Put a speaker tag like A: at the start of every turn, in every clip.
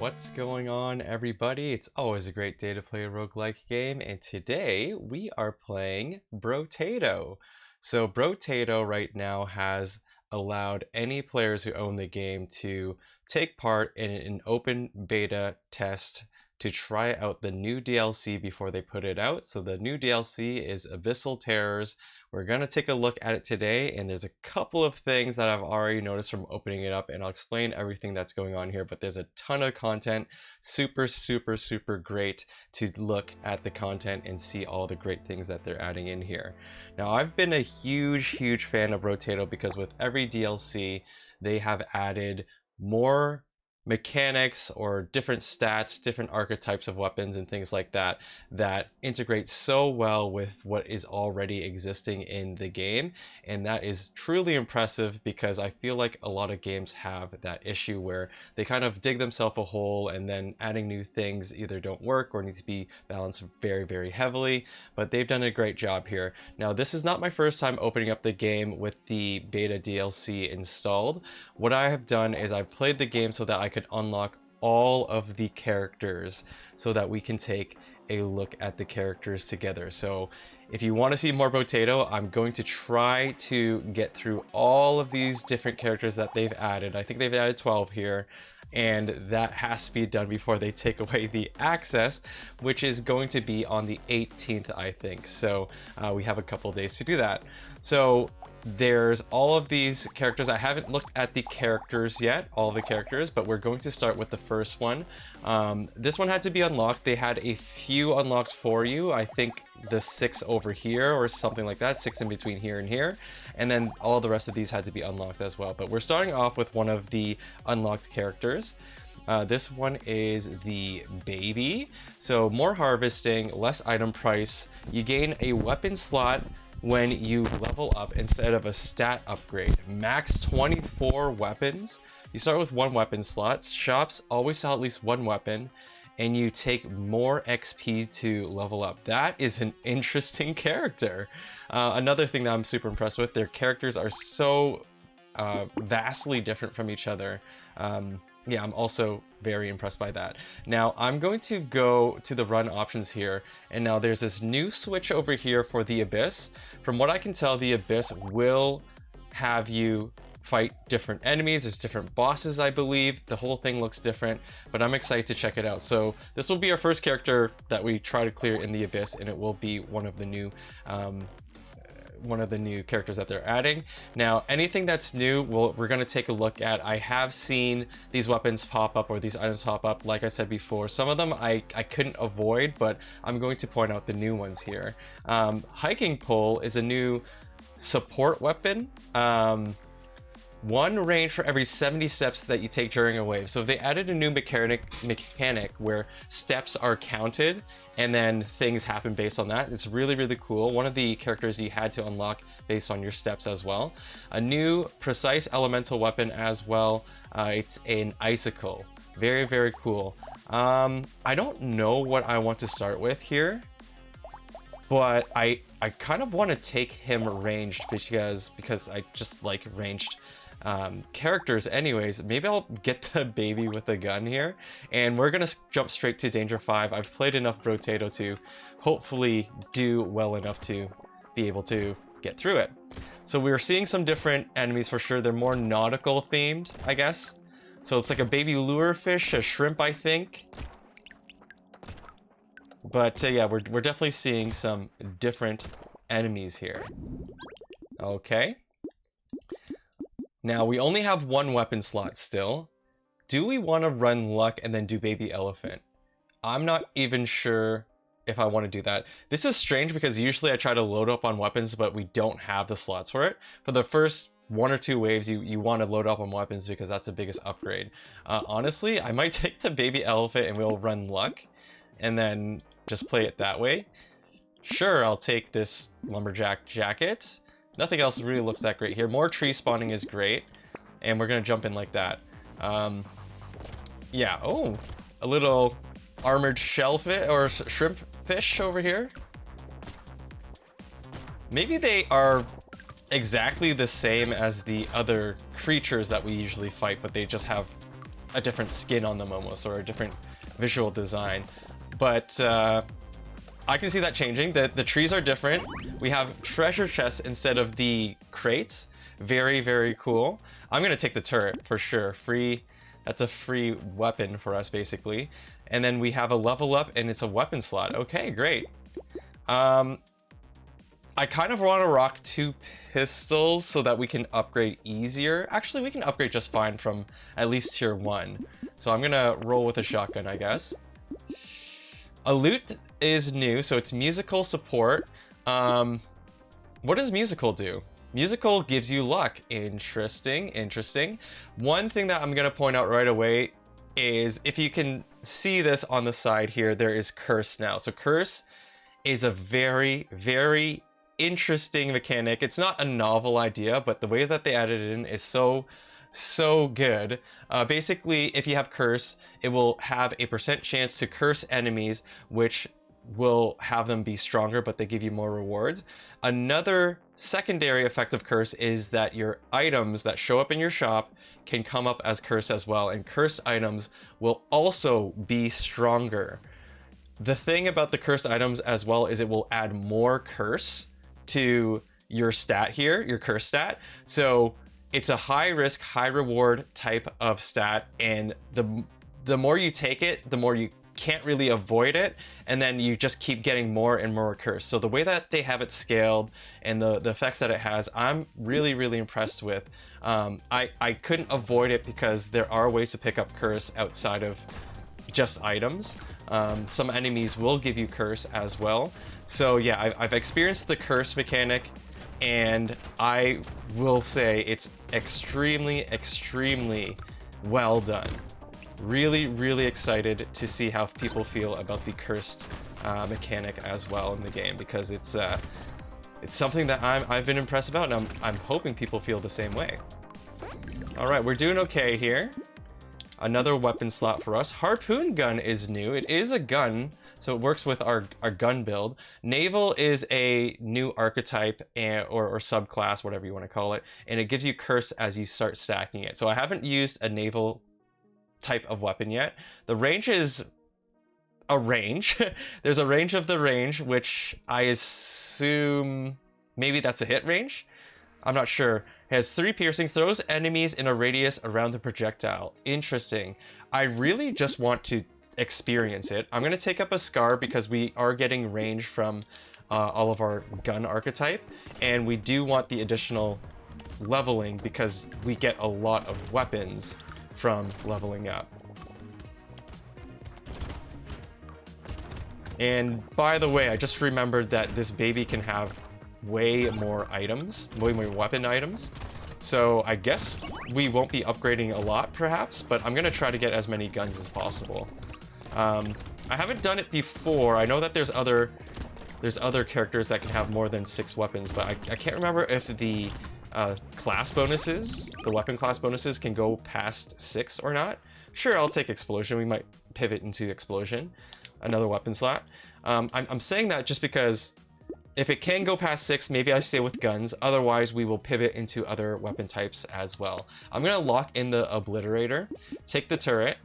A: What's going on, everybody? It's always a great day to play a roguelike game, and today we are playing Brotato. So Brotato right now has allowed any players who own the game to take part in an open beta test to try out the new DLC before they put it out. So the new DLC is Abyssal Terrors. We're going to take a look at it today, and there's a couple of things that I've already noticed from opening it up, and I'll explain everything that's going on here, but there's a ton of content. Super great to look at the content and see all the great things that they're adding in here. Now, I've been a huge fan of Brotato because with every DLC, they have added more mechanics or different stats, different archetypes of weapons and things like that that integrate so well with what is already existing in the game, and that is truly impressive because I feel like a lot of games have that issue where they kind of dig themselves a hole and then adding new things either don't work or need to be balanced very heavily, but they've done a great job here. Now, this is not my first time opening up the game with the beta DLC installed. What I have done is I've played the game so that I could unlock all of the characters so that we can take a look at the characters together. So if you want to see more Brotato, I'm going to try to get through all of these different characters that they've added. I think they've added 12 here, and that has to be done before they take away the access, which is going to be on the 18th, I think. So we have a couple days to do that. So there's all of these characters. I haven't looked at the characters yet, all the characters, but we're going to start with the first one. This one had to be unlocked. They had a few unlocks for you. I think the 6 over here or something like that, 6 in between here and here. And then all the rest of these had to be unlocked as well. But we're starting off with one of the unlocked characters. This one is the baby. So more harvesting, less item price. You gain a weapon slot when you level up instead of a stat upgrade. Max 24 weapons. You start with 1 weapon slot. Shops always sell at least 1 weapon, and you take more XP to level up. That is an interesting character. Another thing that I'm super impressed with, their characters are so vastly different from each other. Yeah, I'm also very impressed by that. Now, I'm going to go to the run options here, and now there's this new switch over here for the Abyss. From what I can tell, the Abyss will have you fight different enemies. There's different bosses, I believe. The whole thing looks different, but I'm excited to check it out. So this will be our first character that we try to clear in the Abyss, and it will be one of the new characters that they're adding. Now, anything that's new, we're going to take a look at. I have seen these weapons pop up or these items pop up, like I said before. Some of them I couldn't avoid, but I'm going to point out the new ones here. Hiking pole is a new support weapon. 1 range for every 70 steps that you take during a wave. So they added a new mechanic where steps are counted and then things happen based on that. It's really cool. One of the characters you had to unlock based on your steps as well. A new precise elemental weapon as well. It's an icicle. Very cool. I don't know what I want to start with here, but I kind of want to take him ranged because I just like ranged characters anyways. Maybe I'll get the baby with a gun here, and we're gonna jump straight to Danger 5. I've played enough Brotato to hopefully do well enough to be able to get through it. So we're seeing some different enemies for sure. They're more nautical themed, I guess. So it's like a baby lure fish, a shrimp, I think. But yeah, we're definitely seeing some different enemies here. Okay. Now, we only have 1 weapon slot still. Do we want to run luck and then do baby elephant? I'm not even sure if I want to do that. This is strange because usually I try to load up on weapons, but we don't have the slots for it. For the first 1 or 2 waves, you want to load up on weapons because that's the biggest upgrade. Honestly, I might take the baby elephant and we'll run luck and then just play it that way. Sure, I'll take this lumberjack jacket. Nothing else really looks that great here. More tree spawning is great, and we're gonna jump in like that. Yeah, oh, a little armored shellfish or shrimp fish over here. Maybe they are exactly the same as the other creatures that we usually fight, but they just have a different skin on them almost, or a different visual design. But I can see that changing. The trees are different. We have treasure chests instead of the crates. Very, very cool. I'm gonna take the turret for sure. Free, that's a free weapon for us basically. And then we have a level up and it's a weapon slot. Okay, great. I kind of want to rock 2 pistols so that we can upgrade easier. Actually, we can upgrade just fine from at least tier 1. So I'm gonna roll with a shotgun, I guess. A loot is new, so it's musical support. What does musical do? Musical gives you luck. Interesting, interesting. One thing that I'm gonna point out right away is, if you can see this on the side here, there is curse now. So curse is a very, very interesting mechanic. It's not a novel idea, but the way that they added it in is so good. Basically, if you have curse, it will have a % chance to curse enemies, which will have them be stronger, but they give you more rewards. Another secondary effect of curse is that your items that show up in your shop can come up as curse as well, and cursed items will also be stronger. The thing about the cursed items as well is it will add more curse to your stat here, your curse stat. So it's a high risk, high reward type of stat, and the more you take it, the more you can't really avoid it, and then you just keep getting more and more curse. So the way that they have it scaled and the effects that it has, I'm really, really impressed with. I couldn't avoid it because there are ways to pick up curse outside of just items. Some enemies will give you curse as well. So yeah, I've experienced the curse mechanic, and I will say it's extremely, extremely well done. Really, really excited to see how people feel about the cursed mechanic as well in the game, because it's something that I've been impressed about, and I'm hoping people feel the same way. All right, we're doing okay here. Another weapon slot for us. Harpoon gun is new. It is a gun, so it works with our gun build. Naval is a new archetype or subclass, whatever you want to call it, and it gives you curse as you start stacking it. So I haven't used a naval type of weapon yet. The range is a range. There's a range of the range, which I assume maybe that's a hit range. I'm not sure. It has 3 piercing, throws enemies in a radius around the projectile. Interesting. I really just want to experience it. I'm going to take up a Scar because we are getting range from all of our gun archetype, and we do want the additional leveling because we get a lot of weapons from leveling up. And by the way, I just remembered that this baby can have way more items, way more weapon items. So I guess we won't be upgrading a lot perhaps, but I'm gonna try to get as many guns as possible. I haven't done it before. I know that there's other characters that can have more than 6 weapons, but I can't remember if the class bonuses, the weapon class bonuses, can go past 6 or not. Sure, I'll take explosion. We might pivot into explosion, another weapon slot. I'm saying that just because if it can go past 6, maybe I stay with guns. Otherwise, we will pivot into other weapon types as well. I'm gonna lock in the Obliterator, take the turret,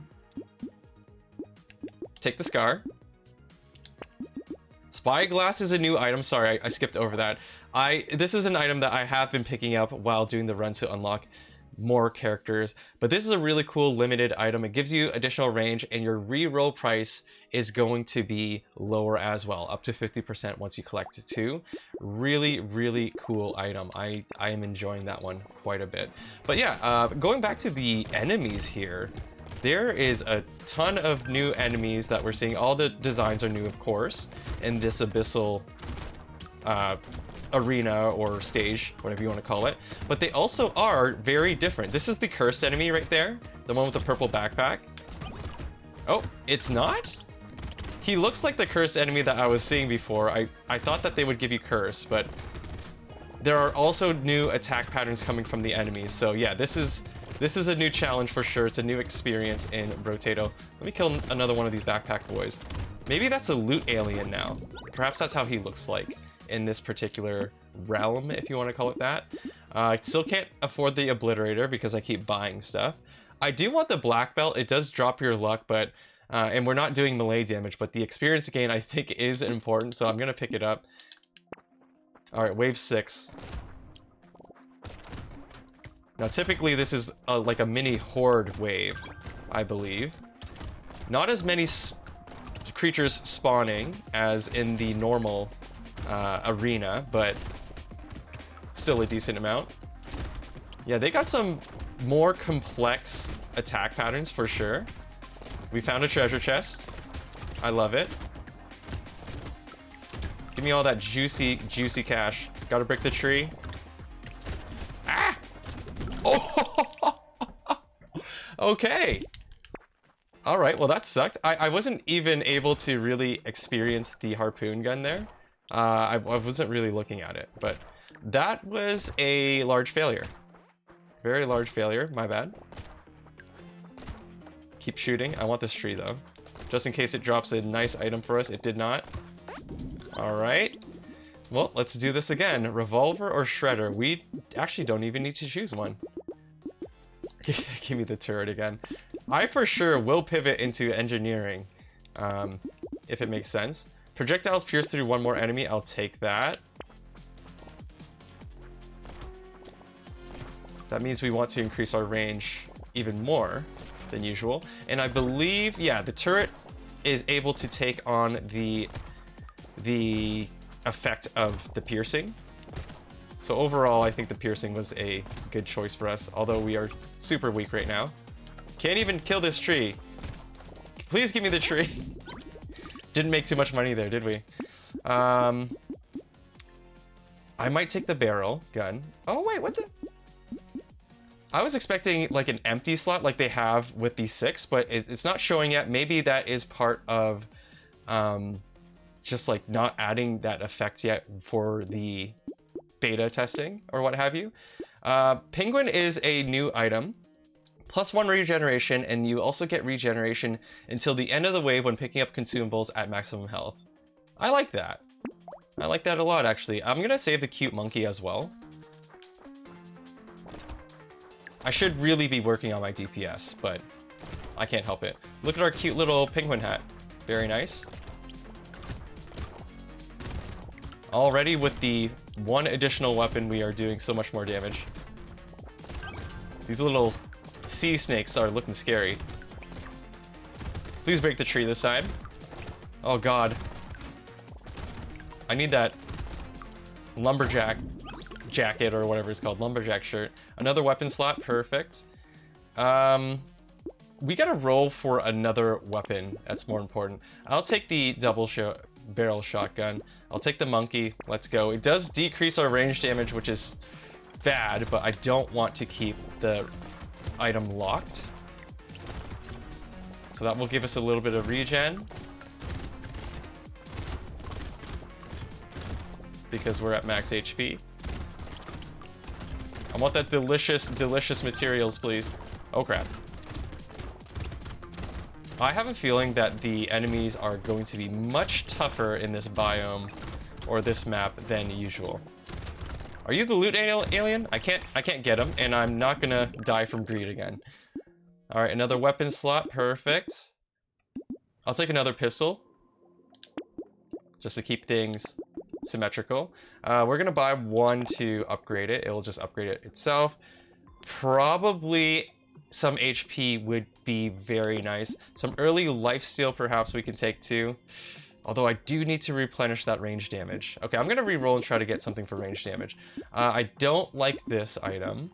A: take the Scar. Spyglass is a new item. Sorry, I skipped over that. This is an item that I have been picking up while doing the runs to unlock more characters, but this is a really cool limited item. It gives you additional range, and your reroll price is going to be lower as well, up to 50% once you collect 2. Really, really cool item. I am enjoying that one quite a bit. But yeah, going back to the enemies here, there is a ton of new enemies that we're seeing. All the designs are new, of course, in this Abyssal arena or stage, whatever you want to call it, but they also are very different. This is the cursed enemy right there, the one with the purple backpack. Oh, it's not? He looks like the cursed enemy that I was seeing before. I thought that they would give you curse, but there are also new attack patterns coming from the enemies. So yeah, this is a new challenge for sure. It's a new experience in Brotato. Let me kill another one of these backpack boys. Maybe that's a loot alien now. Perhaps that's how he looks like in this particular realm, if you want to call it that. I still can't afford the Obliterator because I keep buying stuff. I do want the black belt. It does drop your luck, but and we're not doing melee damage, but the experience gain I think is important, so I'm gonna pick it up. All right, wave 6. Now typically this is like a mini horde wave, I believe. Not as many creatures spawning as in the normal arena, but still a decent amount. Yeah, they got some more complex attack patterns for sure. We found a treasure chest. I love it. Give me all that juicy cash. Gotta break the tree. Ah! Oh! Okay. Alright, well that sucked. I wasn't even able to really experience the harpoon gun there. I wasn't really looking at it, but that was a large failure. Very large failure, my bad. Keep shooting. I want this tree though. Just in case it drops a nice item for us. It did not. Alright. Well, let's do this again. Revolver or shredder? We actually don't even need to choose one. Give me the turret again. I for sure will pivot into engineering, if it makes sense. Projectiles pierce through one more enemy. I'll take that. That means we want to increase our range even more than usual. And I believe, yeah, the turret is able to take on the effect of the piercing. So overall, I think the piercing was a good choice for us, although we are super weak right now. Can't even kill this tree. Please give me the tree. Didn't make too much money there, did we? I might take the barrel gun. Oh wait, what the? I was expecting like an empty slot like they have with the 6, but it's not showing yet. Maybe that is part of just like not adding that effect yet for the beta testing or what have you. Penguin is a new item. +1 regeneration, and you also get regeneration until the end of the wave when picking up consumables at maximum health. I like that. I like that a lot, actually. I'm gonna save the cute monkey as well. I should really be working on my DPS, but I can't help it. Look at our cute little penguin hat. Very nice. Already with the 1 additional weapon, we are doing so much more damage. These little sea snakes are looking scary. Please break the tree this time. Oh god. I need that lumberjack jacket or whatever it's called, lumberjack shirt. Another weapon slot, perfect. We gotta roll for another weapon. That's more important. I'll take the double barrel shotgun. I'll take the monkey. Let's go. It does decrease our range damage, which is bad, but I don't want to keep the item locked. So that will give us a little bit of regen. Because we're at max HP. I want that delicious materials, please. Oh crap. I have a feeling that the enemies are going to be much tougher in this biome or this map than usual. Are you the loot alien? I can't get him, and I'm not gonna die from greed again. All right, another weapon slot, perfect. I'll take another pistol, just to keep things symmetrical. We're gonna buy 1 to upgrade it. It'll just upgrade it itself. Probably some HP would be very nice. Some early lifesteal perhaps we can take too. Although I do need to replenish that range damage. Okay, I'm gonna re-roll and try to get something for range damage. I don't like this item.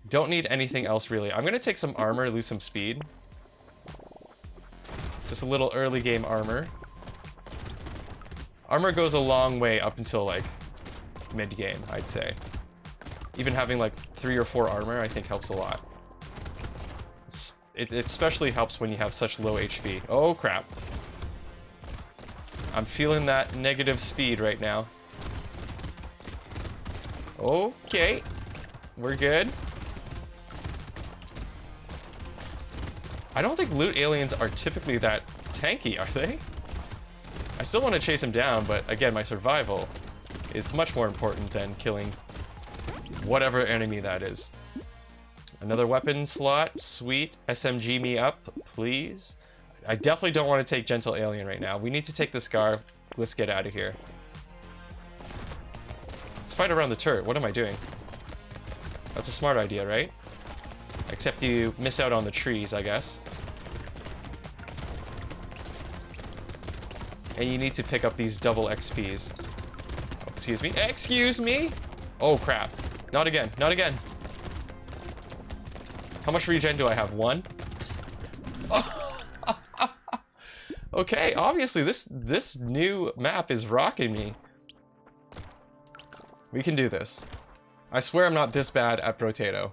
A: Don't need anything else really. I'm gonna take some armor, lose some speed. Just a little early game armor. Armor goes a long way up until like mid-game, I'd say. Even having like 3 or 4 armor I think helps a lot. It especially helps when you have such low HP. Oh crap. I'm feeling that negative speed right now. Okay. We're good. I don't think loot aliens are typically that tanky, are they? I still want to chase him down, but again, my survival is much more important than killing whatever enemy that is. Another weapon slot. Sweet. SMG me up, please. I definitely don't want to take Gentle Alien right now. We need to take the Scar. Let's get out of here. Let's fight around the turret. What am I doing? That's a smart idea, right? Except you miss out on the trees, I guess. And you need to pick up these double XPs. Oh, excuse me. Excuse me! Oh, crap. Not again. Not again. How much regen do I have? 1? Okay, obviously this new map is rocking me. We can do this. I swear I'm not this bad at Brotato.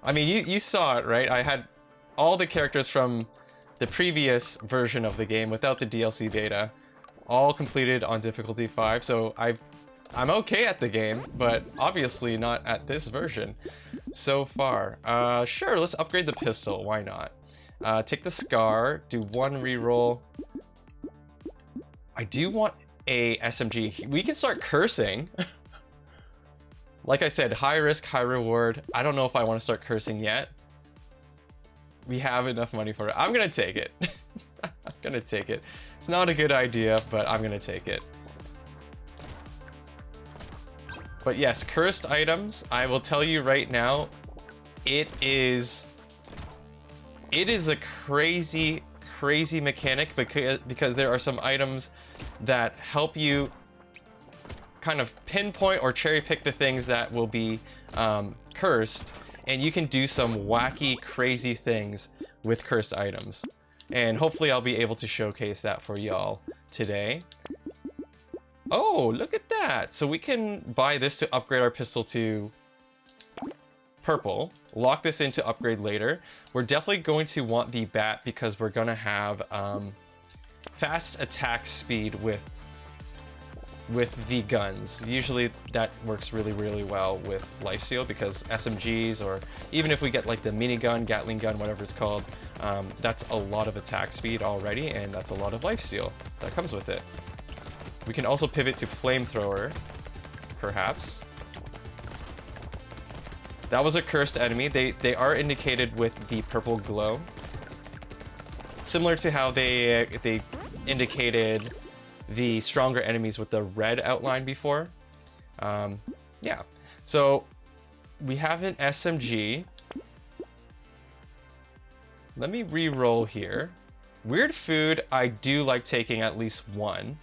A: I mean, you saw it, right? I had all the characters from the previous version of the game without the DLC beta, all completed on difficulty 5, so I'm okay at the game, but obviously not at this version so far. Sure, let's upgrade the pistol, why not? Take the Scar, do 1 reroll. I do want a SMG. We can start cursing. Like I said, high risk, high reward. I don't know if I want to start cursing yet. We have enough money for it. I'm gonna take it. I'm gonna take it. It's not a good idea, but I'm gonna take it. But yes, cursed items, I will tell you right now, it is a crazy mechanic because there are some items that help you kind of pinpoint or cherry pick the things that will be cursed, and you can do some wacky, crazy things with cursed items. And hopefully I'll be able to showcase that for y'all today. Oh, look at that! So we can buy this to upgrade our pistol to purple, lock this in to upgrade later. We're definitely going to want the bat because we're gonna have fast attack speed with the guns. Usually that works really well with lifesteal because SMGs, or even if we get like the minigun, Gatling gun, whatever it's called, that's a lot of attack speed already, and that's a lot of lifesteal that comes with it. We can also pivot to flamethrower, perhaps. That was a cursed enemy. They are indicated with the purple glow, similar to how they indicated the stronger enemies with the red outline before. Yeah, so we have an SMG. Let me re-roll here. Weird food, I do like taking at least 1.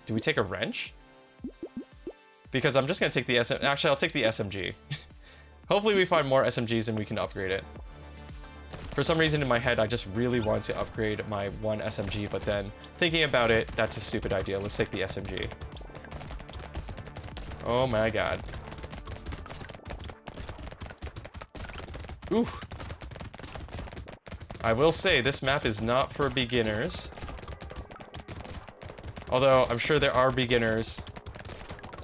A: Do we take a wrench? Because I'm just gonna take the actually, I'll take the SMG. Hopefully we find more SMGs and we can upgrade it. For some reason in my head, I just really want to upgrade my 1 SMG, but then thinking about it, that's a stupid idea. Let's take the SMG. Oh my god. Ooh. I will say, this map is not for beginners. Although, I'm sure there are beginners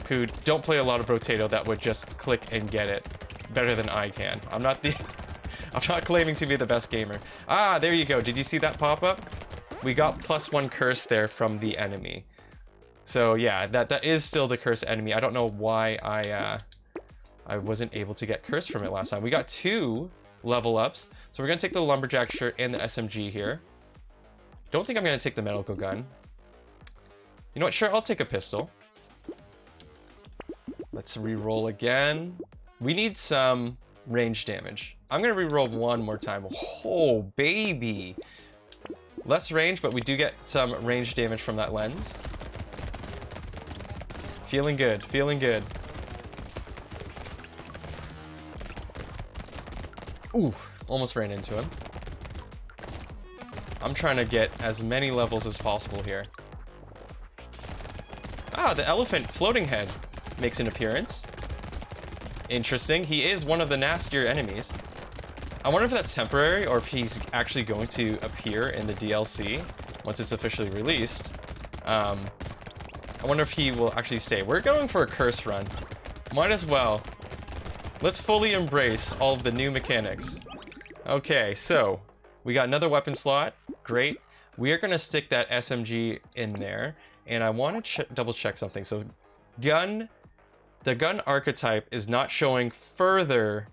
A: who don't play a lot of Brotato that would just click and get it better than I can. I'm not claiming to be the best gamer. Ah, there you go. Did you see that pop up? We got +1 curse there from the enemy. So yeah, that is still the cursed enemy. I don't know why I wasn't able to get curse from it last time. We got 2 level ups. So we're gonna take the lumberjack shirt and the SMG here. Don't think I'm gonna take the medical gun. You know what? Sure, I'll take a pistol. Let's re-roll again. We need some range damage. I'm gonna re-roll 1 more time. Oh, baby! Less range, but we do get some range damage from that lens. Feeling good, feeling good. Ooh, almost ran into him. I'm trying to get as many levels as possible here. Ah, the elephant floating head makes an appearance. Interesting. He is one of the nastier enemies. I wonder if that's temporary or if he's actually going to appear in the DLC once it's officially released. I wonder if he will actually stay. We're going for a curse run. Might as well. Let's fully embrace all of the new mechanics. Okay, so we got another weapon slot. Great. We are going to stick that SMG in there. And I want to double check something. So gun the gun archetype is not showing further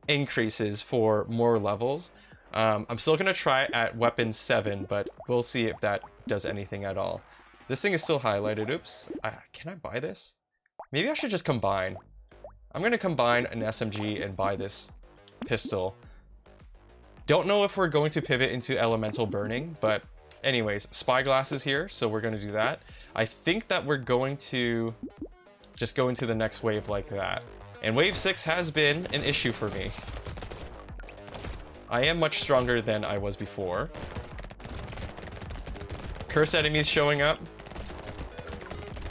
A: increases for more levels. I'm still gonna try at weapon 7, but we'll see if that does anything at all. This thing is still highlighted. Oops. Can I buy this? Maybe I should just combine. I'm gonna combine an SMG and buy this pistol. Don't know if we're going to pivot into elemental burning, but anyways, spyglass is here, so we're gonna do that. I think that we're going to just go into the next wave like that. And wave 6 has been an issue for me. I am much stronger than I was before. Curse enemies showing up.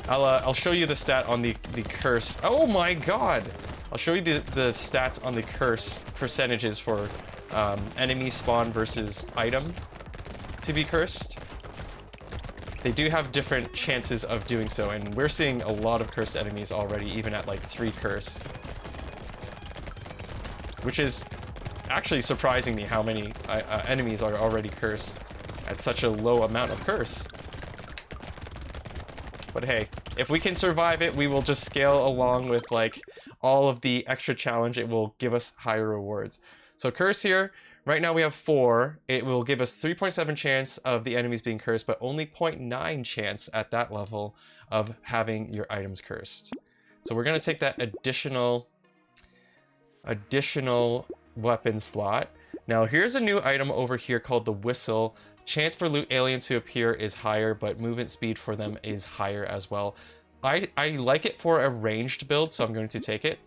A: I'll show you the stat on the curse. Oh my god! I'll show you the stats on the curse percentages for enemy spawn versus item to be cursed. They do have different chances of doing so, and we're seeing a lot of cursed enemies already, even at like 3 curse. Which is actually surprising me how many enemies are already cursed at such a low amount of curse. But hey, if we can survive it, we will just scale along with like all of the extra challenge. It will give us higher rewards. So curse here, right now we have 4. It will give us 3.7 chance of the enemies being cursed, but only 0.9 chance at that level of having your items cursed. So we're gonna take that additional weapon slot. Now here's a new item over here called the whistle. Chance for loot aliens to appear is higher, but movement speed for them is higher as well. I like it for a ranged build, so I'm going to take it.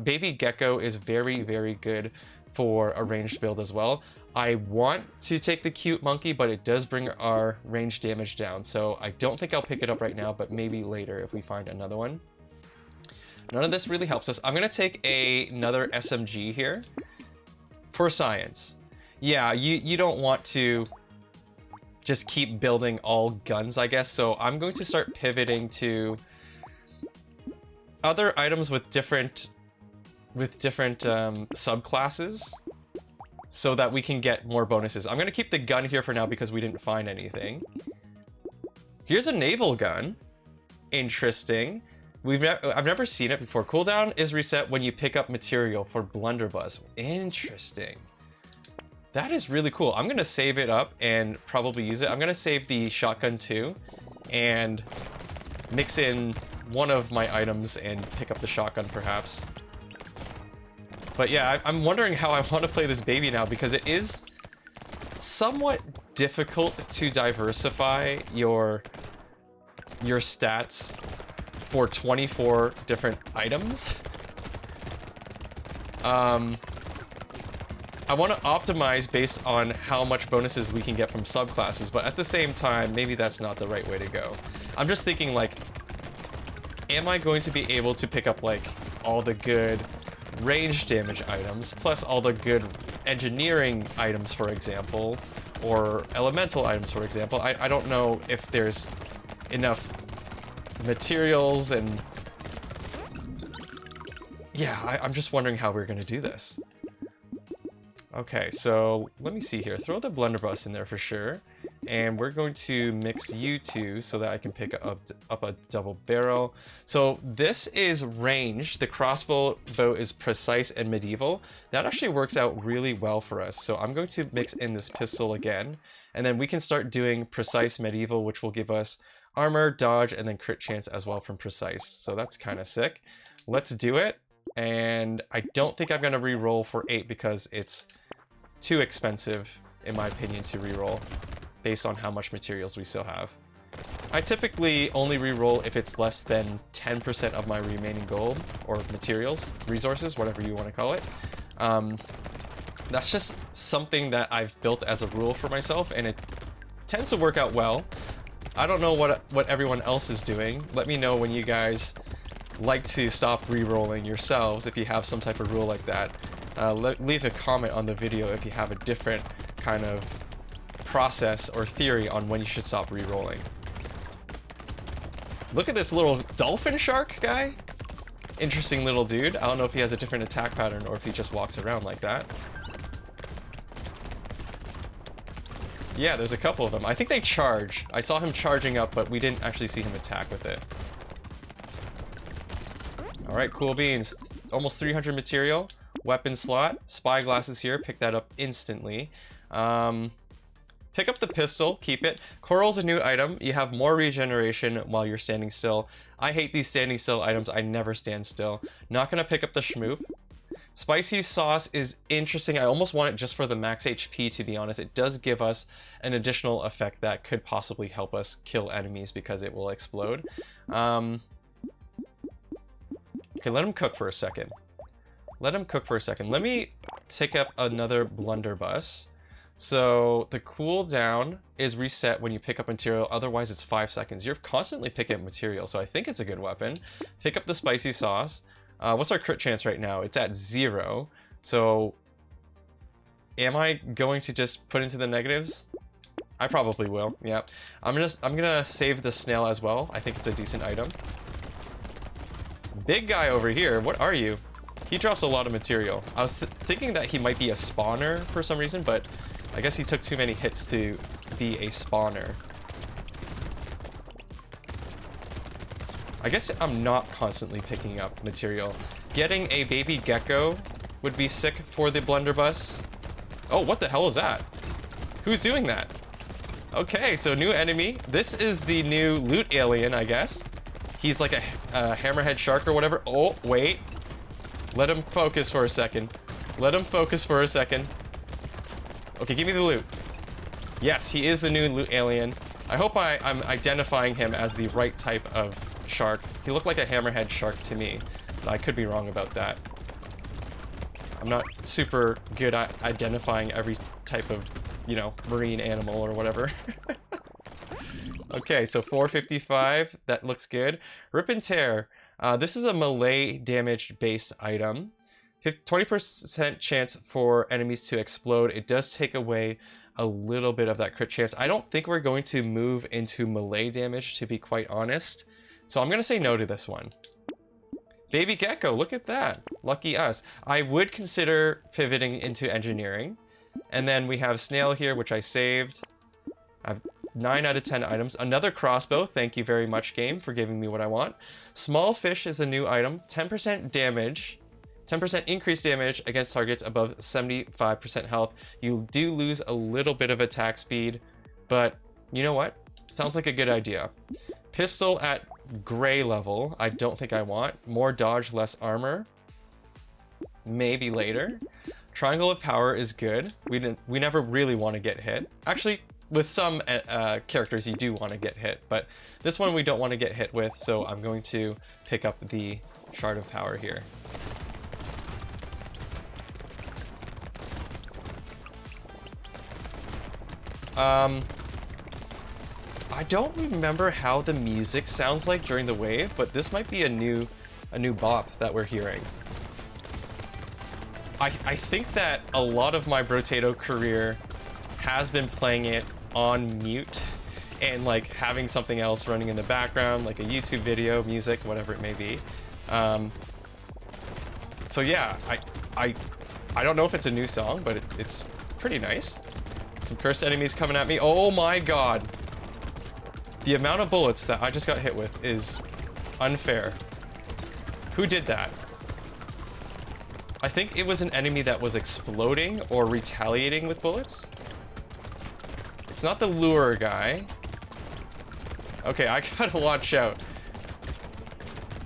A: Baby Gecko is very, very good for a ranged build as well. I want to take the cute monkey, but it does bring our range damage down, so I don't think I'll pick it up right now, but maybe later if we find another one. None of this really helps us. I'm going to take another SMG here for science. Yeah, you don't want to just keep building all guns, I guess, so I'm going to start pivoting to other items with different subclasses so that we can get more bonuses. I'm going to keep the gun here for now because we didn't find anything. Here's a naval gun. Interesting. I've never seen it before. Cooldown is reset when you pick up material for blunderbuss. Interesting. That is really cool. I'm going to save it up and probably use it. I'm going to save the shotgun too and mix in one of my items and pick up the shotgun perhaps. But yeah, I'm wondering how I want to play this baby now because it is somewhat difficult to diversify your stats for 24 different items. I want to optimize based on how much bonuses we can get from subclasses, but at the same time, maybe that's not the right way to go. I'm just thinking like, am I going to be able to pick up like all the good range damage items, plus all the good engineering items, for example, or elemental items, for example? I don't know if there's enough materials and... Yeah, I'm just wondering how we're going to do this. Okay, so let me see here. Throw the blunderbuss in there for sure. And we're going to mix you two so that I can pick up a double barrel. So this is ranged. The crossbow bow is precise and medieval. That actually works out really well for us. So I'm going to mix in this pistol again. And then we can start doing precise medieval, which will give us armor, dodge, and then crit chance as well from precise. So that's kind of sick. Let's do it. And I don't think I'm going to re-roll for 8 because it's too expensive, in my opinion, to re-roll based on how much materials we still have. I typically only re-roll if it's less than 10% of my remaining gold, or materials, resources, whatever you want to call it. That's just something that I've built as a rule for myself, and it tends to work out well. I don't know what everyone else is doing. Let me know when you guys like to stop re-rolling yourselves if you have some type of rule like that. Leave a comment on the video if you have a different kind of process or theory on when you should stop re-rolling. Look at this little dolphin shark guy. Interesting little dude. I don't know if he has a different attack pattern or if he just walks around like that. Yeah, there's a couple of them. I think they charge. I saw him charging up, but we didn't actually see him attack with it. All right, cool beans. Almost 300 material. Weapon slot. Spyglasses here. Pick that up instantly. Pick up the pistol. Keep it. Coral's a new item. You have more regeneration while you're standing still. I hate these standing still items. I never stand still. Not going to pick up the schmoop. Spicy sauce is interesting. I almost want it just for the max HP, to be honest. It does give us an additional effect that could possibly help us kill enemies because it will explode. Okay, let him cook for a second. Let him cook for a second. Let me take up another blunderbuss. So the cooldown is reset when you pick up material, otherwise it's 5 seconds. You're constantly picking up material, so I think it's a good weapon. Pick up the spicy sauce. What's our crit chance right now? It's at 0. So am I going to just put into the negatives? I probably will. Yeah. I'm gonna save the snail as well. I think it's a decent item. Big guy over here. What are you? He drops a lot of material. I was thinking that he might be a spawner for some reason, but I guess he took too many hits to be a spawner. I guess I'm not constantly picking up material. Getting a baby gecko would be sick for the blunderbuss. Oh, what the hell is that? Who's doing that? Okay, so new enemy. This is the new loot alien, I guess. He's like a hammerhead shark or whatever. Oh, wait. Let him focus for a second. Let him focus for a second. Okay, give me the loot. Yes, he is the new loot alien. I hope I'm identifying him as the right type of shark. He looked like a hammerhead shark to me, but I could be wrong about that. I'm not super good at identifying every type of, you know, marine animal or whatever. Okay, so 455, that looks good. Rip and Tear. This is a melee damage based item. 20% chance for enemies to explode. It does take away a little bit of that crit chance. I don't think we're going to move into melee damage, to be quite honest. So I'm going to say no to this one. Baby Gecko, look at that. Lucky us. I would consider pivoting into engineering. And then we have Snail here, which I saved. I have 9 out of 10 items. Another crossbow. Thank you very much, game, for giving me what I want. Small Fish is a new item. 10% damage. 10% increased damage against targets above 75% health. You do lose a little bit of attack speed, but you know what? Sounds like a good idea. Pistol at gray level. I don't think I want. More dodge, less armor. Maybe later. Triangle of Power is good. We never really want to get hit. Actually, with some characters you do want to get hit, but this one we don't want to get hit with, so I'm going to pick up the Shard of Power here. I don't remember how the music sounds like during the wave, but this might be a new bop that we're hearing. I think that a lot of my Brotato career has been playing it on mute and like having something else running in the background, like a YouTube video, music, whatever it may be. So yeah, I don't know if it's a new song, but it's pretty nice. Some cursed enemies coming at me. Oh my god. The amount of bullets that I just got hit with is unfair. Who did that? I think it was an enemy that was exploding or retaliating with bullets. It's not the lure guy. Okay, I gotta watch out.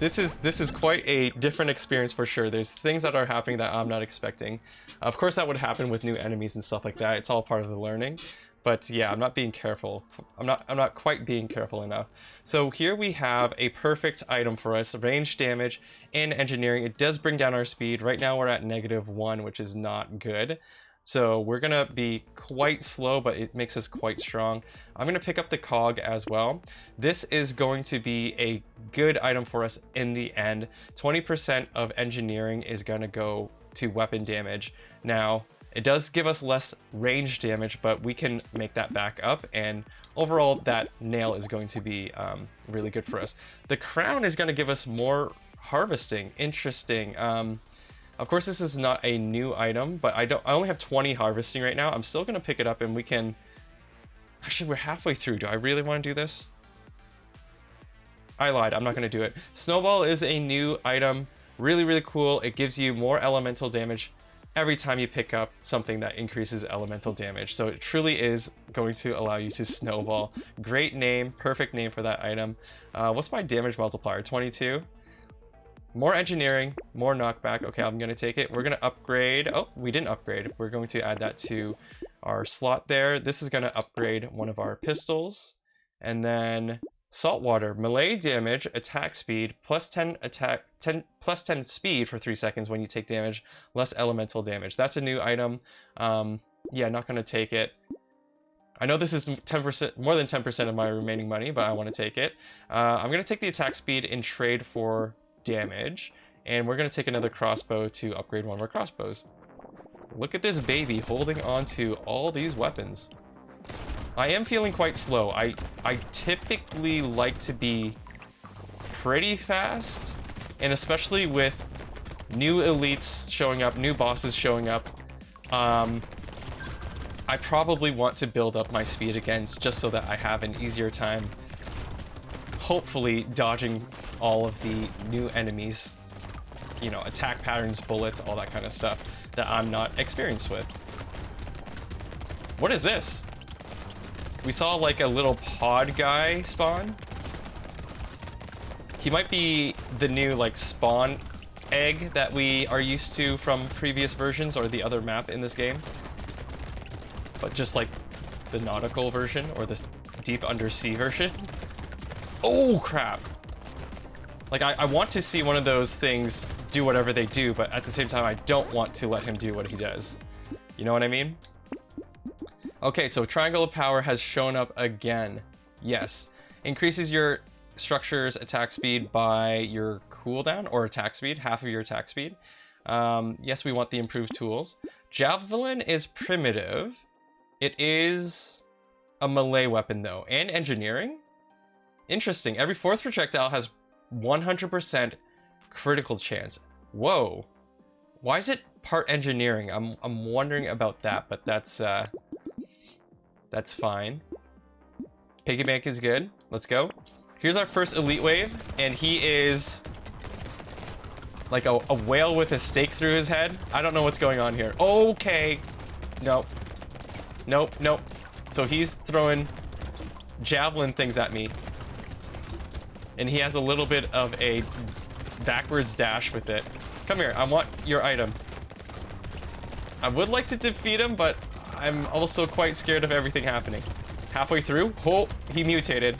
A: This is quite a different experience for sure. There's things that are happening that I'm not expecting. Of course that would happen with new enemies and stuff like that. It's all part of the learning. But yeah, I'm not being careful. I'm not quite being careful enough. So here we have a perfect item for us. Range damage and engineering. It does bring down our speed. Right now we're at -1, which is not good. So we're gonna be quite slow, but it makes us quite strong. I'm gonna pick up the cog as well. This is going to be a good item for us in the end. 20% of engineering is gonna go to weapon damage. Now, it does give us less range damage, but we can make that back up, and overall that nail is going to be really good for us. The crown is going to give us more harvesting. Interesting. Of course this is not a new item, but I only have 20 harvesting right now. I'm still going to pick it up, and we can... Actually, we're halfway through. Do I really want to do this? I lied. I'm not going to do it. Snowball is a new item. Really, really cool. It gives you more elemental damage every time you pick up something that increases elemental damage. So it truly is going to allow you to snowball. Great name. Perfect name for that item. What's my damage multiplier? 22? More engineering, more knockback. Okay, I'm going to take it. We're going to upgrade. Oh, we didn't upgrade. We're going to add that to our slot there. This is going to upgrade one of our pistols. And then saltwater, melee damage, attack speed, plus 10 attack, plus 10 speed for 3 seconds when you take damage, less elemental damage. That's a new item. Yeah, not going to take it. I know this is 10%, more than 10% of my remaining money, but I want to take it. I'm going to take the attack speed in trade for damage, and we're going to take another crossbow to upgrade one of our crossbows. Look at this baby holding on to all these weapons. I am feeling quite slow. I typically like to be pretty fast, and especially with new elites showing up, new bosses showing up, I probably want to build up my speed again just so that I have an easier time hopefully dodging all of the new enemies, you know, attack patterns, bullets, all that kind of stuff that I'm not experienced with. What is this? We saw like a little pod guy spawn. He might be the new like spawn egg that we are used to from previous versions or the other map in this game. But just like the nautical version or the deep undersea version. Oh crap. Like I want to see one of those things do whatever they do, but at the same time I don't want to let him do what he does. You know what I mean? Okay, so Triangle of Power has shown up again. Yes. Increases your structure's attack speed by your cooldown or attack speed, half of your attack speed. Yes, we want the improved tools. Javelin is primitive. It is a melee weapon though, and engineering. Interesting. Every fourth projectile has 100% critical chance. Whoa. Why is it part engineering? I'm wondering about that, but that's fine. Piggy bank is good. Let's go. Here's our first elite wave, and he is like a whale with a stake through his head. I don't know what's going on here. Okay. Nope. Nope, nope. So he's throwing javelin things at me. And he has a little bit of a backwards dash with it. Come here, I want your item. I would like to defeat him, but I'm also quite scared of everything happening. Halfway through, oh, he mutated.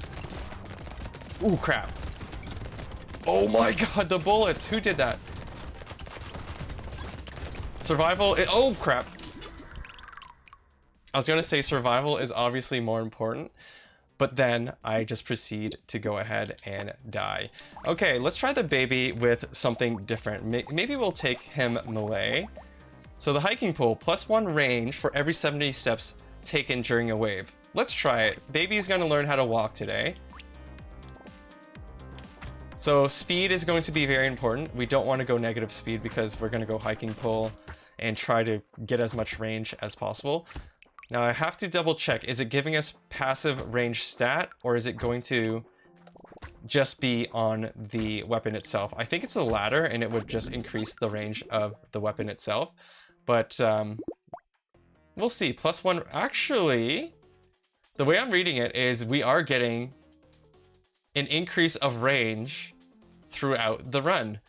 A: Ooh, crap. Oh my god, the bullets, who did that? Survival, oh crap. I was gonna say survival is obviously more important, but then I just proceed to go ahead and die. Okay, let's try the baby with something different. Maybe we'll take him melee. So the hiking pole, +1 range for every 70 steps taken during a wave. Let's try it. Baby's gonna learn how to walk today. So speed is going to be very important. We don't want to go negative speed because we're gonna go hiking pole and try to get as much range as possible. Now I have to double check, is it giving us passive range stat or is it going to just be on the weapon itself? I think it's the latter and it would just increase the range of the weapon itself. But we'll see. +1, actually, the way I'm reading it is we are getting an increase of range throughout the run.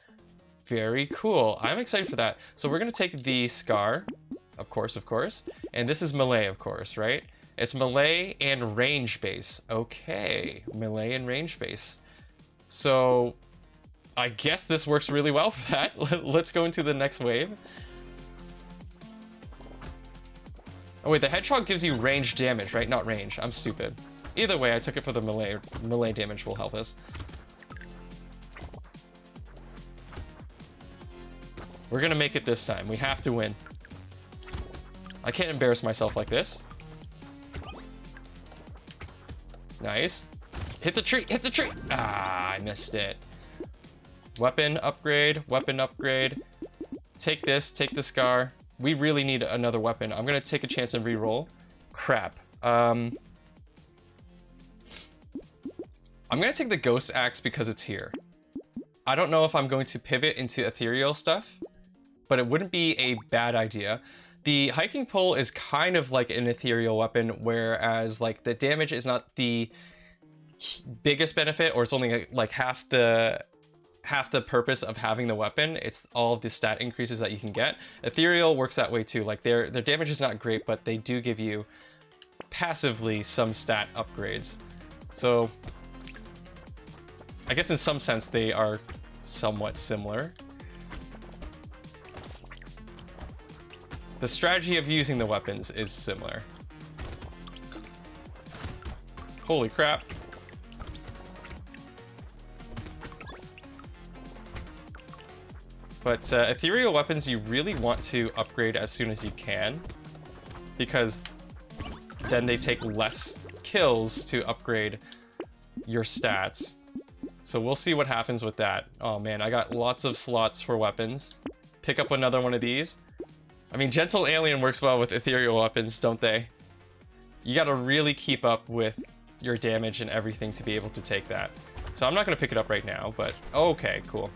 A: Very cool. I'm excited for that. So we're going to take the Scar. Of course. And this is melee, of course, right? It's melee and range base. Okay, melee and range base. So I guess this works really well for that. Let's go into the next wave. Oh wait, the hedgehog gives you range damage, right? Not range. I'm stupid. Either way, I took it for the melee. Melee damage will help us. We're gonna make it this time. We have to win. I can't embarrass myself like this. Nice. Hit the tree, hit the tree! Ah, I missed it. Weapon upgrade, weapon upgrade. Take this, take the Scar. We really need another weapon. I'm gonna take a chance and re-roll. Crap. I'm gonna take the Ghost Axe because it's here. I don't know if I'm going to pivot into ethereal stuff, but it wouldn't be a bad idea. The hiking pole is kind of like an ethereal weapon, whereas like the damage is not the biggest benefit, or it's only like half the purpose of having the weapon. It's all of the stat increases that you can get. Ethereal works that way too. Like their damage is not great, but they do give you passively some stat upgrades. So I guess in some sense they are somewhat similar. The strategy of using the weapons is similar. Holy crap. But ethereal weapons you really want to upgrade as soon as you can, because then they take less kills to upgrade your stats. So we'll see what happens with that. Oh man, I got lots of slots for weapons. Pick up another one of these. I mean, Gentle Alien works well with ethereal weapons, don't they? You gotta really keep up with your damage and everything to be able to take that. So I'm not gonna pick it up right now, but okay, cool.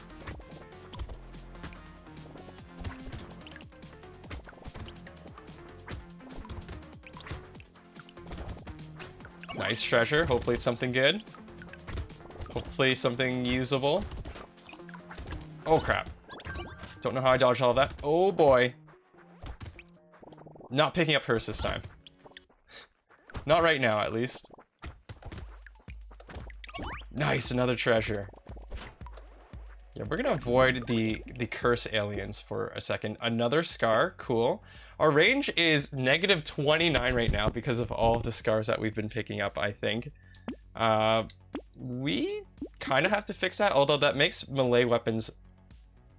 A: Nice treasure. Hopefully it's something good. Hopefully something usable. Oh crap. Don't know how I dodged all of that. Oh boy. Not picking up hers this time. Not right now, at least. Nice, another treasure. Yeah, we're gonna avoid the curse aliens for a second. Another scar, cool. Our range is -29 right now because of all of the scars that we've been picking up, I think. We kind of have to fix that, although that makes melee weapons,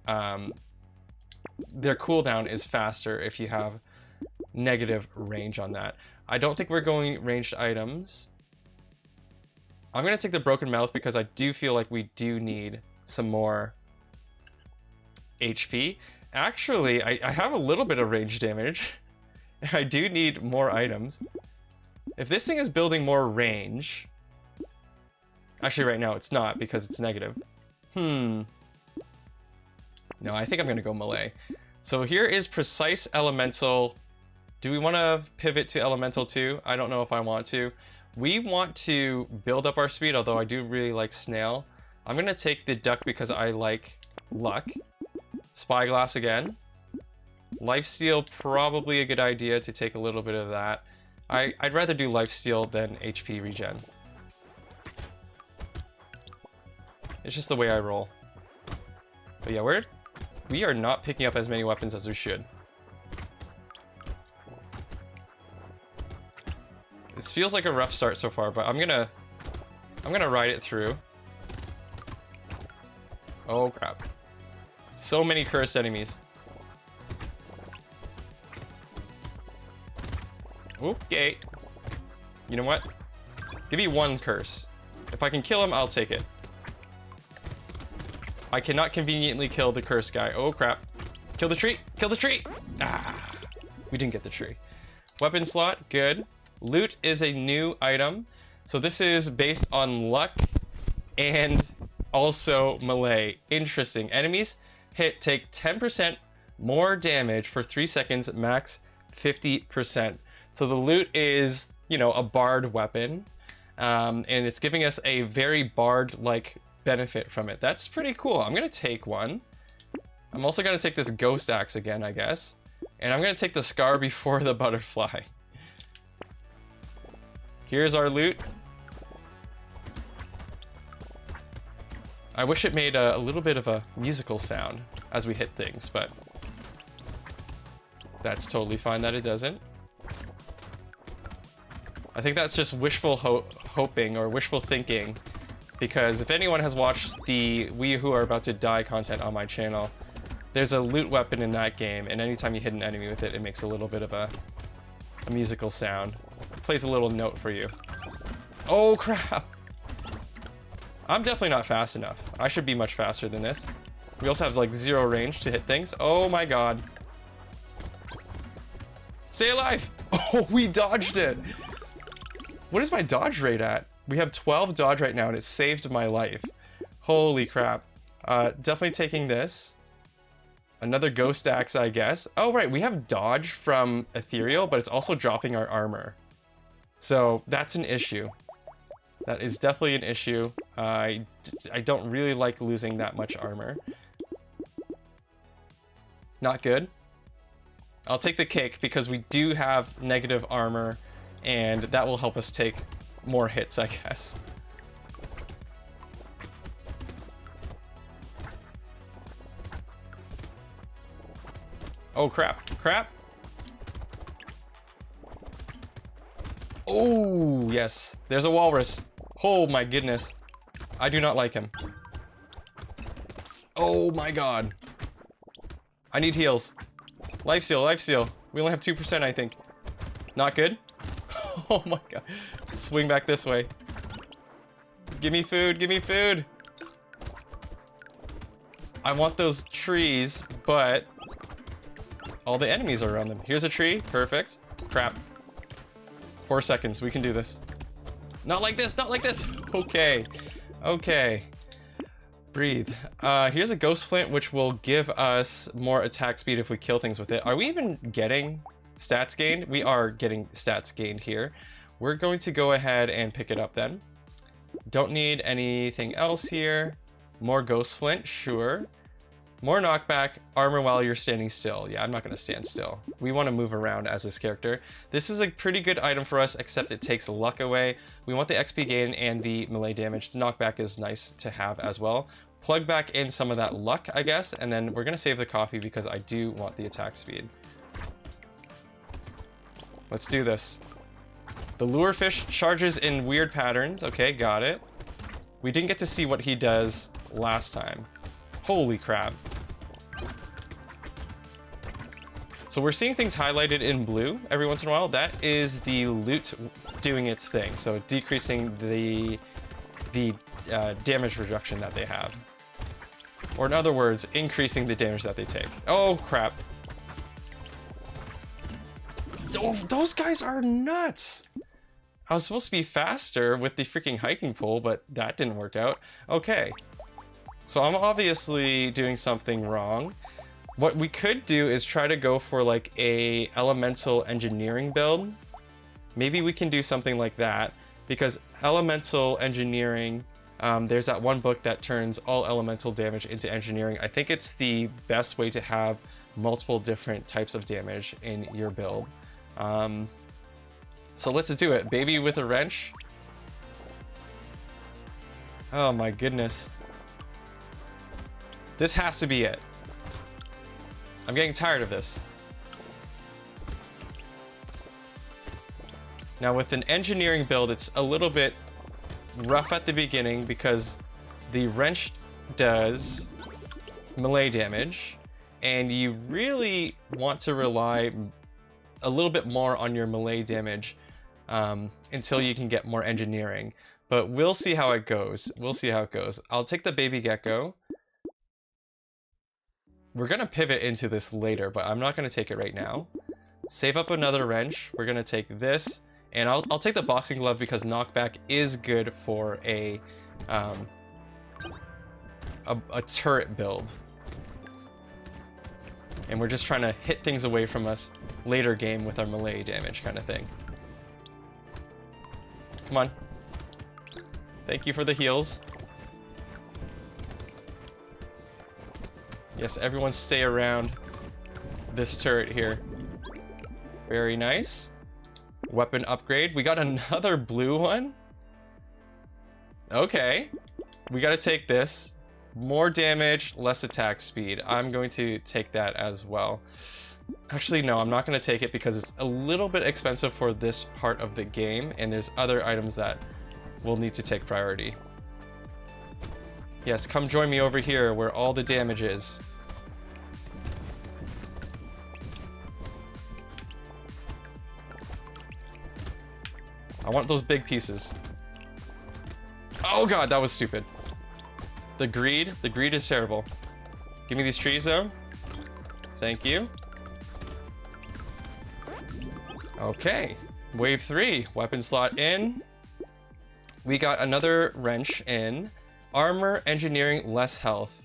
A: their cooldown is faster if you have negative range on that. I don't think we're going ranged items. I'm gonna take the broken mouth because I do feel like we do need some more HP. Actually, I have a little bit of range damage. I do need more items. If this thing is building more range... Actually, right now it's not because it's negative. No, I think I'm gonna go melee. So here is Precise Elemental. Do we want to pivot to Elemental too? I don't know if I want to. We want to build up our speed, although I do really like Snail. I'm gonna take the Duck because I like Luck. Spyglass again. Lifesteal, probably a good idea to take a little bit of that. I'd rather do Lifesteal than HP regen. It's just the way I roll. But yeah, we are not picking up as many weapons as we should. This feels like a rough start so far, but I'm gonna ride it through. Oh crap. So many cursed enemies. Okay. You know what? Give me one curse. If I can kill him, I'll take it. I cannot conveniently kill the curse guy. Oh crap. Kill the tree! Kill the tree! Ah! We didn't get the tree. Weapon slot, good. Loot is a new item. So this is based on luck and also melee. Interesting. Enemies hit take 10% more damage for 3 seconds, max 50%. So the loot is, you know, a bard weapon. And it's giving us a very bard-like benefit from it. That's pretty cool. I'm gonna take one. I'm also gonna take this ghost axe again, I guess. And I'm gonna take the scar before the butterfly. Here's our loot. I wish it made a little bit of a musical sound as we hit things, but that's totally fine that it doesn't. I think that's just wishful hoping or wishful thinking, because if anyone has watched the We Who Are About to Die content on my channel, there's a loot weapon in that game, and anytime you hit an enemy with it, it makes a little bit of a musical sound. It plays a little note for you. Oh crap! I'm definitely not fast enough. I should be much faster than this. We also have like 0 range to hit things. Oh my god. Stay alive! Oh, we dodged it! What is my dodge rate at? We have 12 dodge right now, and it saved my life. Holy crap. Definitely taking this. Another ghost axe, I guess. Oh, right, we have dodge from ethereal, but it's also dropping our armor. So that's an issue. That is definitely an issue. I don't really like losing that much armor. Not good. I'll take the kick because we do have negative armor, and that will help us take more hits, I guess. Oh, crap. Crap. Oh, yes. There's a walrus. Oh, my goodness. I do not like him. Oh, my God. I need heals. Life steal, life steal. We only have 2%, I think. Not good. Oh, my God. Swing back this way. Give me food, give me food. I want those trees, but all the enemies are around them. Here's a tree. Perfect. Crap. 4 seconds. We can do this. Not like this. Not like this. Okay. Okay. Breathe. Here's a ghost flint, which will give us more attack speed if we kill things with it. Are we even getting stats gained? We are getting stats gained here. We're going to go ahead and pick it up then. Don't need anything else here. More ghost flint. Sure. More knockback, armor while you're standing still. Yeah, I'm not going to stand still. We want to move around as this character. This is a pretty good item for us, except it takes luck away. We want the XP gain and the melee damage. Knockback is nice to have as well. Plug back in some of that luck, I guess, and then we're going to save the coffee because I do want the attack speed. Let's do this. The lure fish charges in weird patterns. Okay, got it. We didn't get to see what he does last time. Holy crap. So we're seeing things highlighted in blue every once in a while. That is the loot doing its thing. So decreasing the damage reduction that they have. Or in other words, increasing the damage that they take. Oh, crap. Oh, those guys are nuts. I was supposed to be faster with the freaking hiking pole, but that didn't work out. Okay. So I'm obviously doing something wrong. What we could do is try to go for like a elemental engineering build. Maybe we can do something like that, because elemental engineering, there's that one book that turns all elemental damage into engineering. I think it's the best way to have multiple different types of damage in your build. So let's do it. Baby with a wrench. Oh my goodness. This has to be it. I'm getting tired of this. Now with an engineering build, it's a little bit rough at the beginning because the wrench does melee damage, and you really want to rely a little bit more on your melee damage until you can get more engineering. But we'll see how it goes. We'll see how it goes. I'll take the baby gecko. We're gonna pivot into this later, but I'm not gonna take it right now. Save up another wrench. We're gonna take this, and I'll take the boxing glove because knockback is good for a turret build. And we're just trying to hit things away from us later game with our melee damage kind of thing. Come on. Thank you for the heals. Yes, everyone stay around this turret here. Very nice. Weapon upgrade. We got another blue one. Okay. We gotta take this. More damage, less attack speed. I'm going to take that as well. Actually, no, I'm not going to take it because it's a little bit expensive for this part of the game, and there's other items that will need to take priority. Yes, come join me over here where all the damage is. I want those big pieces. Oh god, that was stupid. The greed is terrible. Give me these trees though. Thank you. Okay, wave 3, weapon slot in. We got another wrench in. Armor, engineering, less health.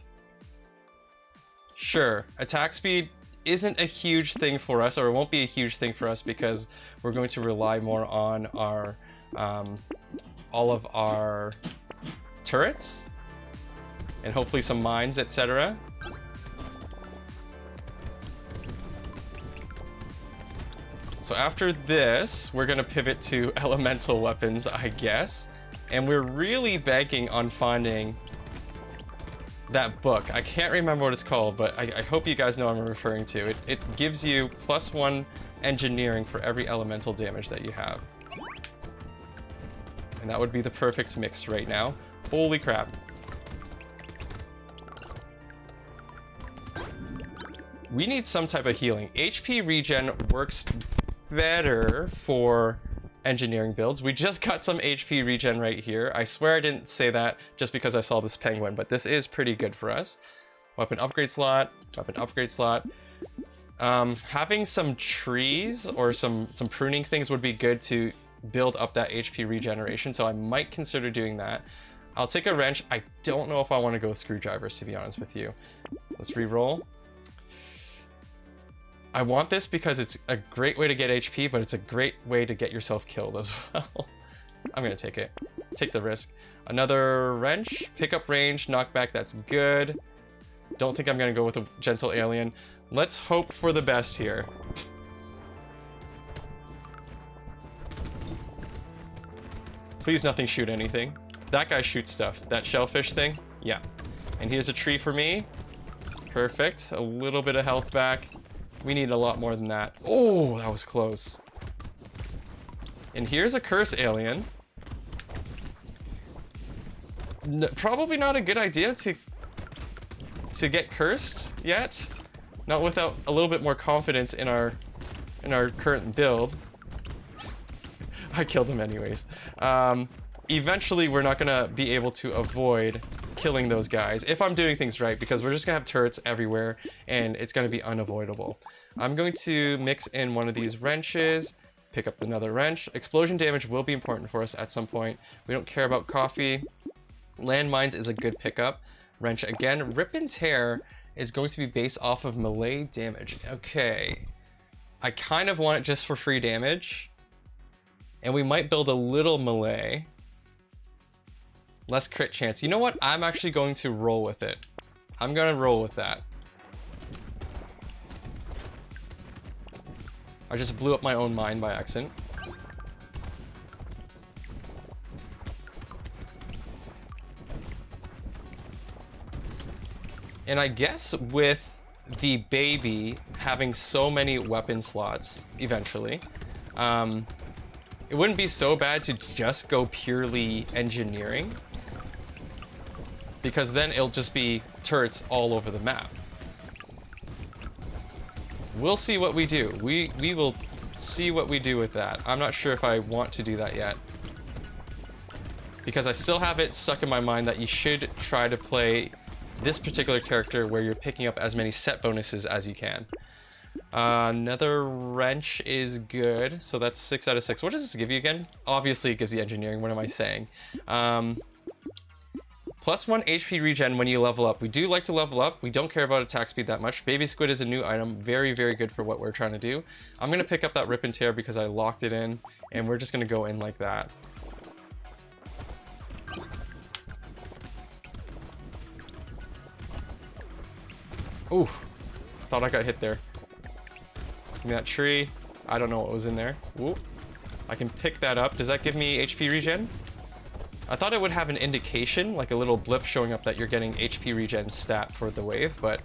A: Sure, attack speed isn't a huge thing for us, or it won't be a huge thing for us because we're going to rely more on our all of our turrets and hopefully some mines, etc. So after this, we're gonna pivot to elemental weapons, I guess. And we're really banking on finding that book. I can't remember what it's called, but I hope you guys know what I'm referring to. It gives you +1 engineering for every elemental damage that you have. And that would be the perfect mix right now. Holy crap. We need some type of healing. HP regen works better for engineering builds. We just got some HP regen right here. I swear I didn't say that just because I saw this penguin, but this is pretty good for us. Weapon upgrade slot, weapon upgrade slot. Having some trees or some pruning things would be good to build up that HP regeneration, so I might consider doing that. I'll take a wrench. I don't know if I want to go with screwdrivers, to be honest with you. Let's re-roll. I want this because it's a great way to get HP, but it's a great way to get yourself killed as well. I'm gonna take it. Take the risk. Another wrench, pickup range, knockback, that's good. Don't think I'm gonna go with a gentle alien. Let's hope for the best here. Please nothing shoot anything. That guy shoots stuff. That shellfish thing, yeah. And here's a tree for me. Perfect, a little bit of health back. We need a lot more than that. Oh, that was close. And here's a curse alien. Probably not a good idea to get cursed yet. Not without a little bit more confidence in our current build. I killed him anyways. Eventually, we're not gonna be able to avoid killing those guys if I'm doing things right, because we're just gonna have turrets everywhere and it's gonna be unavoidable. I'm going to mix in one of these wrenches, pick up another wrench. Explosion damage will be important for us at some point. We don't care about coffee. Landmines is a good pickup. Wrench again. Rip and tear is going to be based off of melee damage. Okay. I kind of want it just for free damage. And we might build a little melee. Less crit chance. You know what? I'm actually going to roll with it. I'm gonna roll with that. I just blew up my own mine by accident. And I guess with the baby having so many weapon slots eventually, it wouldn't be so bad to just go purely engineering, because then it'll just be turrets all over the map. We'll see what we do. We will see what we do with that. I'm not sure if I want to do that yet, because I still have it stuck in my mind that you should try to play this particular character where you're picking up as many set bonuses as you can. Another wrench is good, so that's 6 out of 6. What does this give you again? Obviously it gives you engineering, what am I saying? +1 HP regen when you level up. We do like to level up. We don't care about attack speed that much. Baby squid is a new item. Very, very good for what we're trying to do. I'm going to pick up that rip and tear because I locked it in, and we're just going to go in like that. Oof. Thought I got hit there. Give me that tree. I don't know what was in there. Ooh. I can pick that up. Does that give me HP regen? I thought it would have an indication, like a little blip showing up that you're getting HP regen stat for the wave, but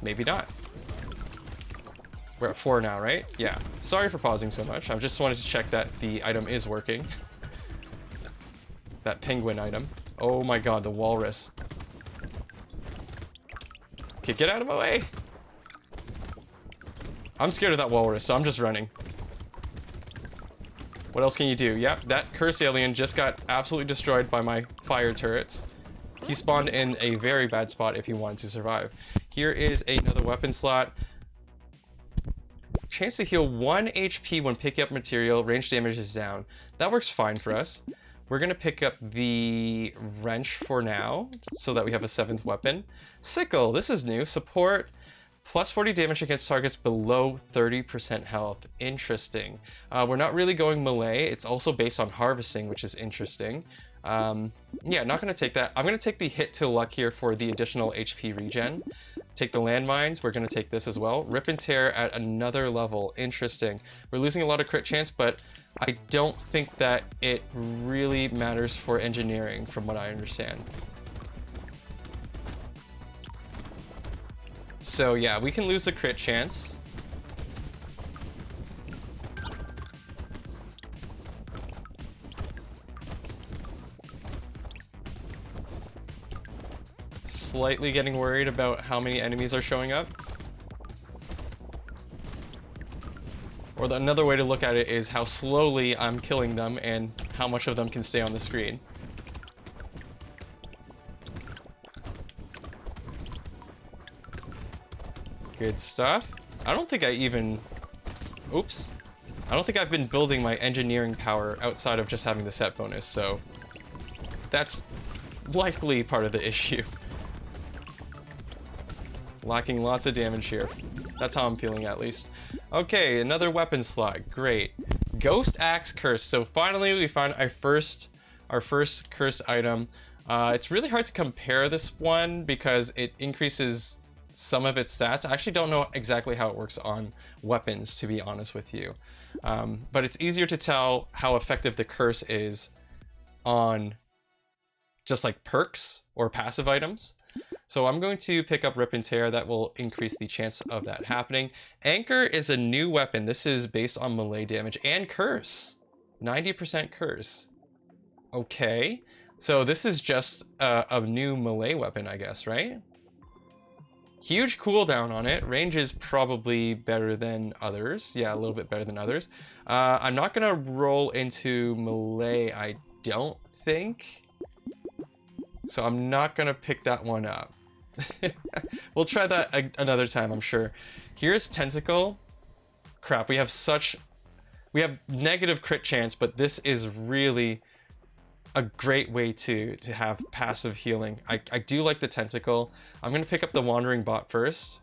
A: maybe not. We're at 4 now, right? Yeah. Sorry for pausing so much. I just wanted to check that the item is working. That penguin item. Oh my god, the walrus. Okay, get out of my way. I'm scared of that walrus, so I'm just running. What else can you do? Yep, that curse alien just got absolutely destroyed by my fire turrets. He spawned in a very bad spot if he wanted to survive. Here is another weapon slot. chance to heal 1 HP when picking up material. Range damage is down. That works fine for us. We're going to pick up the wrench for now, so that we have a 7th weapon. Sickle, this is new. Support, plus 40 damage against targets below 30% health. Interesting. We're not really going melee. It's also based on harvesting, which is interesting. Yeah, not going to take that. I'm going to take the hit to luck here for the additional HP regen. Take the landmines. We're going to take this as well. Rip and tear at another level. Interesting. We're losing a lot of crit chance, but I don't think that it really matters for engineering, from what I understand. So yeah, we can lose the crit chance. Slightly getting worried about how many enemies are showing up. Or another way to look at it is how slowly I'm killing them and how much of them can stay on the screen. Good stuff. I don't think I even... Oops. I don't think I've been building my engineering power outside of just having the set bonus, so that's likely part of the issue. Lacking lots of damage here. That's how I'm feeling, at least. Okay, another weapon slot. Great. Ghost Axe Curse. So finally we found our first cursed item. It's really hard to compare this one because it increases some of its stats. I actually don't know exactly how it works on weapons, to be honest with you. But it's easier to tell how effective the curse is on just like perks or passive items. So I'm going to pick up Rip and Tear. That will increase the chance of that happening. Anchor is a new weapon. This is based on melee damage and curse. 90% curse. Okay. So this is just a new melee weapon, I guess, right? Huge cooldown on it. Range is probably better than others. Yeah, a little bit better than others. I'm not going to roll into melee, I don't think. So I'm not going to pick that one up. We'll try that another time, I'm sure. Here's Tentacle. Crap, we have negative crit chance, but this is really a great way to have passive healing. I do like the Tentacle. I'm going to pick up the Wandering Bot first.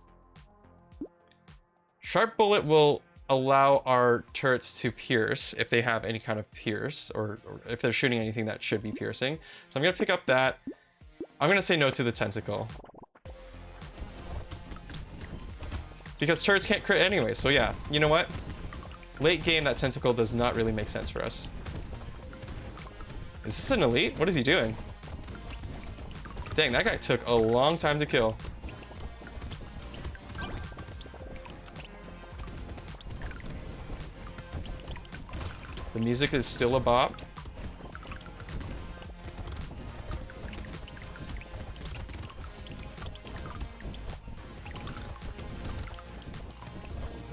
A: Sharp Bullet will allow our turrets to pierce if they have any kind of pierce, or if they're shooting anything that should be piercing. So I'm going to pick up that. I'm going to say no to the Tentacle, because turrets can't crit anyway. So yeah, you know what? Late game, that Tentacle does not really make sense for us. Is this an elite? What is he doing? Dang, that guy took a long time to kill. The music is still a bop.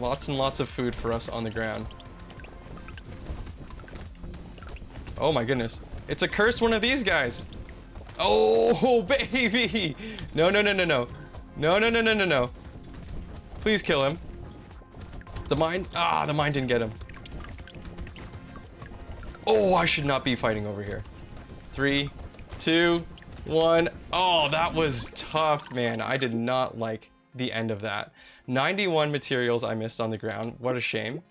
A: Lots and lots of food for us on the ground. Oh my goodness. It's a cursed one of these guys. Oh, baby. No, no, no, no, no. No, no, no, no, no, no. Please kill him. The mine. Ah, the mine didn't get him. Oh, I should not be fighting over here. 3, 2, 1. Oh, that was tough, man. I did not like the end of that. 91 materials I missed on the ground. What a shame.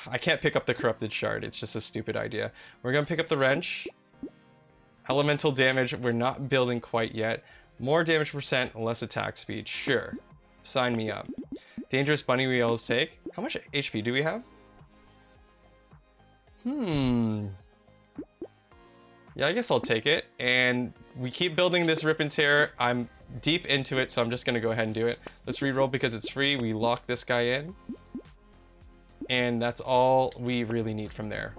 A: I can't pick up the corrupted shard. It's just a stupid idea. We're gonna pick up the wrench. Elemental damage, we're not building quite yet. More damage percent, less attack speed. Sure. Sign me up. Dangerous bunny wheels take. How much HP do we have? Yeah, I guess I'll take it. And we keep building this Rip and Tear. I'm deep into it, so I'm just gonna go ahead and do it. Let's re-roll because it's free. We lock this guy in. And that's all we really need from there.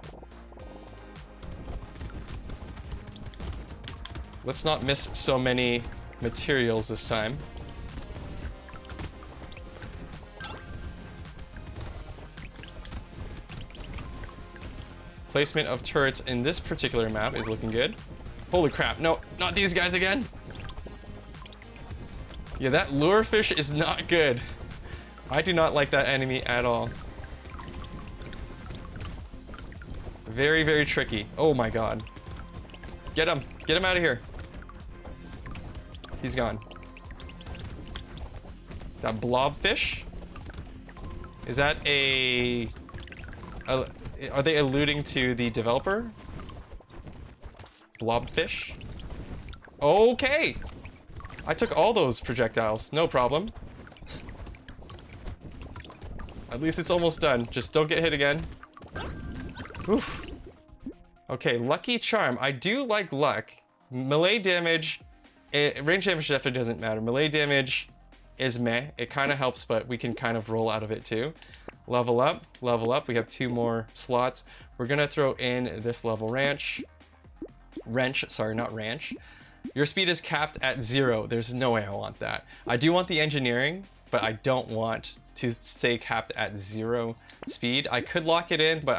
A: Let's not miss so many materials this time. Placement of turrets in this particular map is looking good. Holy crap, no, not these guys again. Yeah, that lure fish is not good. I do not like that enemy at all. Very, very tricky. Oh my god. Get him! Get him out of here! He's gone. That blobfish? Is that a... Are they alluding to the developer? Blobfish? Okay! I took all those projectiles, no problem. At least it's almost done. Just don't get hit again. Oof. Okay, Lucky Charm. I do like luck. Melee damage, range damage definitely doesn't matter. Melee damage is meh. It kind of helps, but we can kind of roll out of it too. Level up, level up. We have 2 more slots. We're gonna throw in this level wrench. Sorry, not ranch. Your speed is capped at 0. There's no way I want that. I do want the engineering, but I don't want to stay capped at 0 speed. I could lock it in, but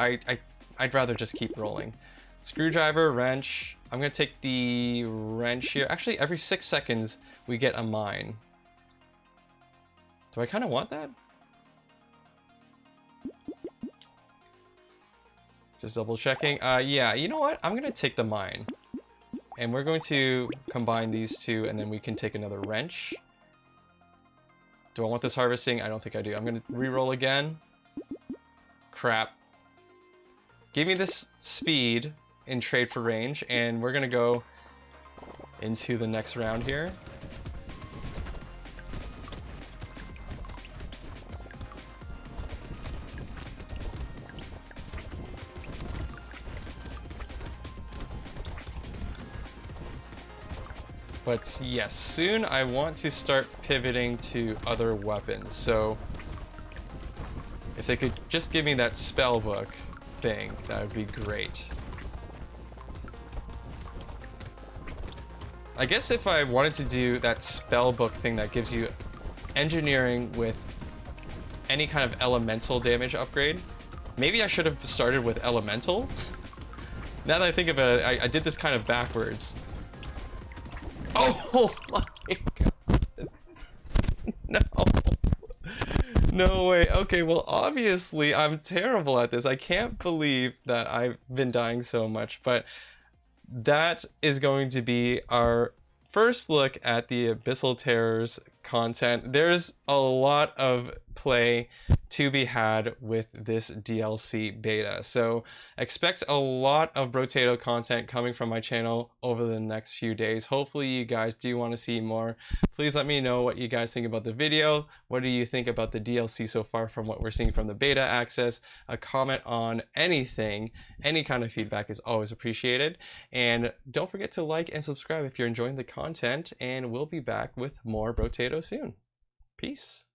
A: I'd rather just keep rolling. Screwdriver, wrench. I'm gonna take the wrench here. Actually, every 6 seconds we get a mine. Do I kind of want that? Just double checking. Yeah, you know what? I'm gonna take the mine. And we're going to combine these two, and then we can take another wrench. Do I want this harvesting? I don't think I do. I'm gonna re-roll again. Crap. Give me this speed in trade for range, and we're gonna go into the next round here. But yes, soon I want to start pivoting to other weapons. So if they could just give me that spell book thing, that would be great. I guess if I wanted to do that spell book thing that gives you engineering with any kind of elemental damage upgrade, maybe I should have started with elemental. Now that I think about it, I did this kind of backwards. Oh my god. No. No way. Okay, well, obviously I'm terrible at this. I can't believe that I've been dying so much, but that is going to be our first look at the Abyssal Terrors content. There's a lot of play to be had with this DLC beta, so expect a lot of Brotato content coming from my channel over the next few days. Hopefully you guys do want to see more. Please let me know what you guys think about the video. What do you think about the DLC so far from what we're seeing from the beta access? A comment on anything, any kind of feedback is always appreciated. And don't forget to like and subscribe if you're enjoying the content, and we'll be back with more Brotato soon. Peace.